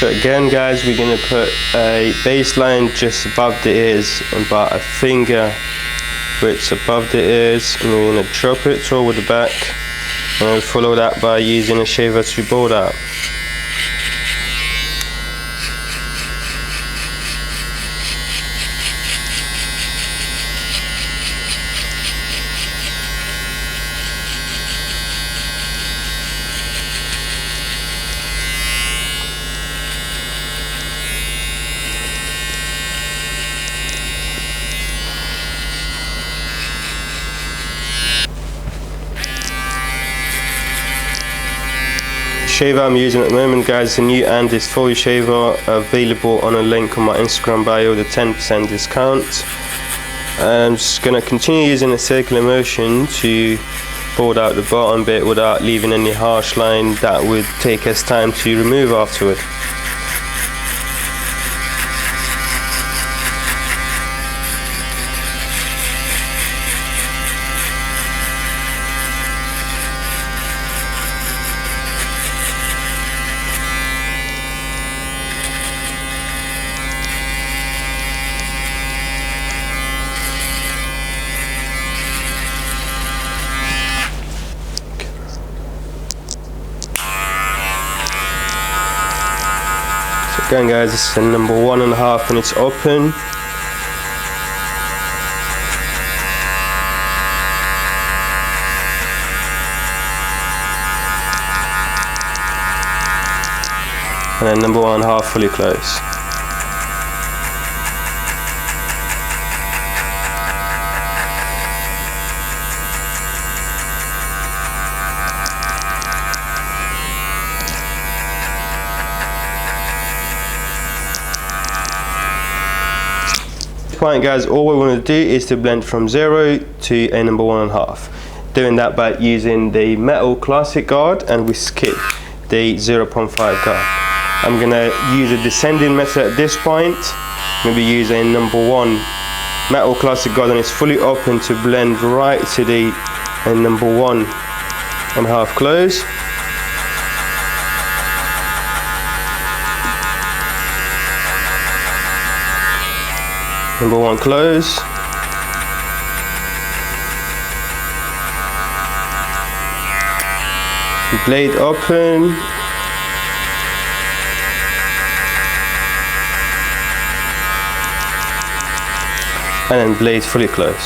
So again guys, we're going to put a baseline just above the ears, about a finger width above the ears, and we're going to drop it toward the back, and then follow that by using a shaver to board out. Shaver I'm using at the moment guys, the new Andis Foley shaver, available on a link on my Instagram bio, the 10% discount. I'm just going to continue using a circular motion to board out the bottom bit without leaving any harsh line that would take us time to remove afterward. Again guys, this is the number 1.5 when it's open. And then number 1.5 fully closed. Point guys, all we want to do is to blend from 0 to a number 1.5. Doing that by using the metal classic guard, and we skip the 0.5 guard. I'm going to use a descending method at this point. I'm going to be using number 1 metal classic guard, and it's fully open to blend right to the number 1.5 close. Number 1 close. Blade open. And then blade fully closed.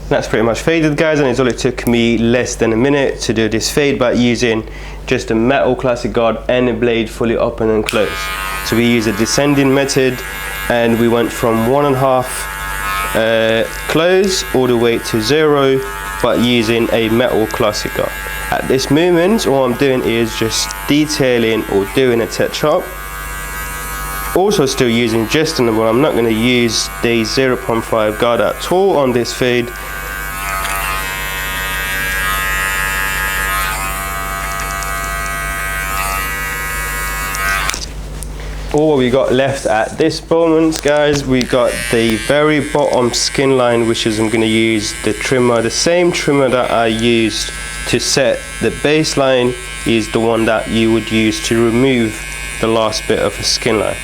That's pretty much faded guys, and it only took me less than a minute to do this fade by using just a metal classic guard and a blade fully open and closed. So we use a descending method, and we went from 1.5 close all the way to 0 but using a metal classic guard. At this moment all I'm doing is just detailing or doing a touch up. Also still using just another one. I'm not going to use the 0.5 guard at all on this fade. All we got left at this moment guys, we got the very bottom skin line, which is I'm going to use the trimmer, the same trimmer that I used to set the baseline is the one that you would use to remove the last bit of a skin line.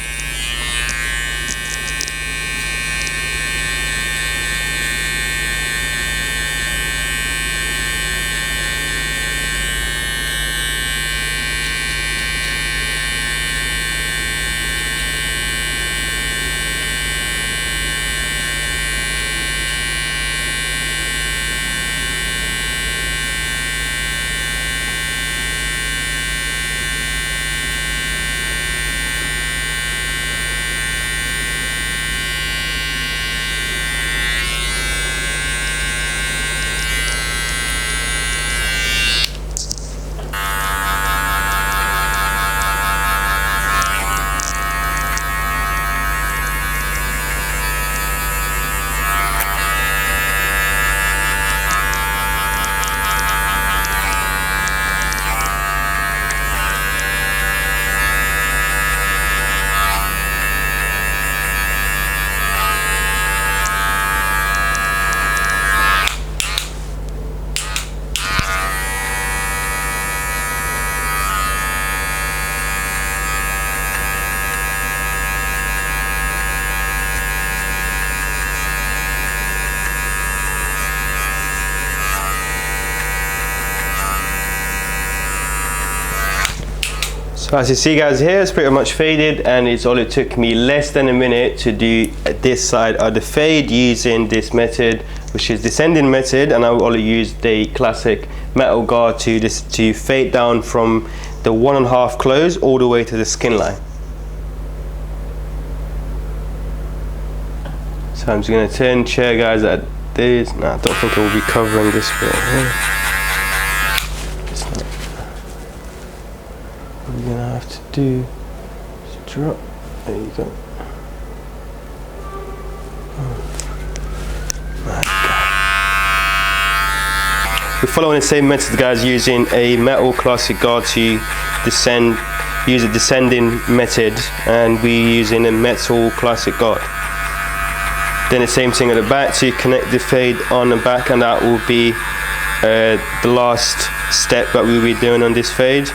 So as you see guys here, it's pretty much faded, and it took me less than a minute to do this side of the fade using this method, which is descending method, and I will only use the classic metal guard to fade down from the 1.5 close all the way to the skin line. So I'm just going to turn chair guys at this. No, I don't think it will be covering this bit here. It's not. What we're going to have to do is drop. There you go. We're following the same method guys, using a metal classic guard to use a descending method, and we're using a metal classic guard. Then the same thing at the back to connect the fade on the back, and that will be the last step that we'll be doing on this fade.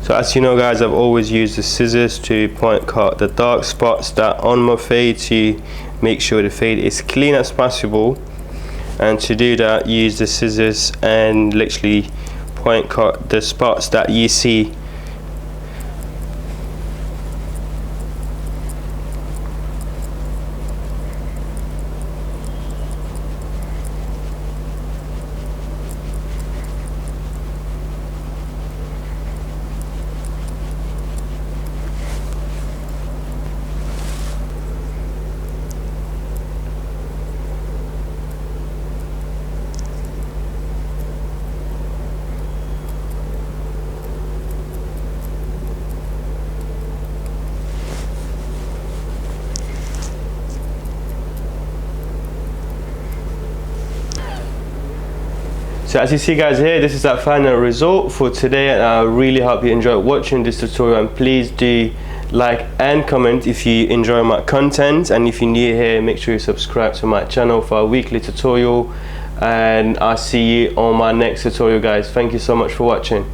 So as you know guys, I've always used the scissors to point cut the dark spots that on my fade to make sure the fade is clean as possible. And to do that, use the scissors and literally point cut the spots that you see. So as you see guys here, this is our final result for today, and I really hope you enjoyed watching this tutorial, and please do like and comment if you enjoy my content, and if you're new here, make sure you subscribe to my channel for a weekly tutorial, and I'll see you on my next tutorial guys. Thank you so much for watching.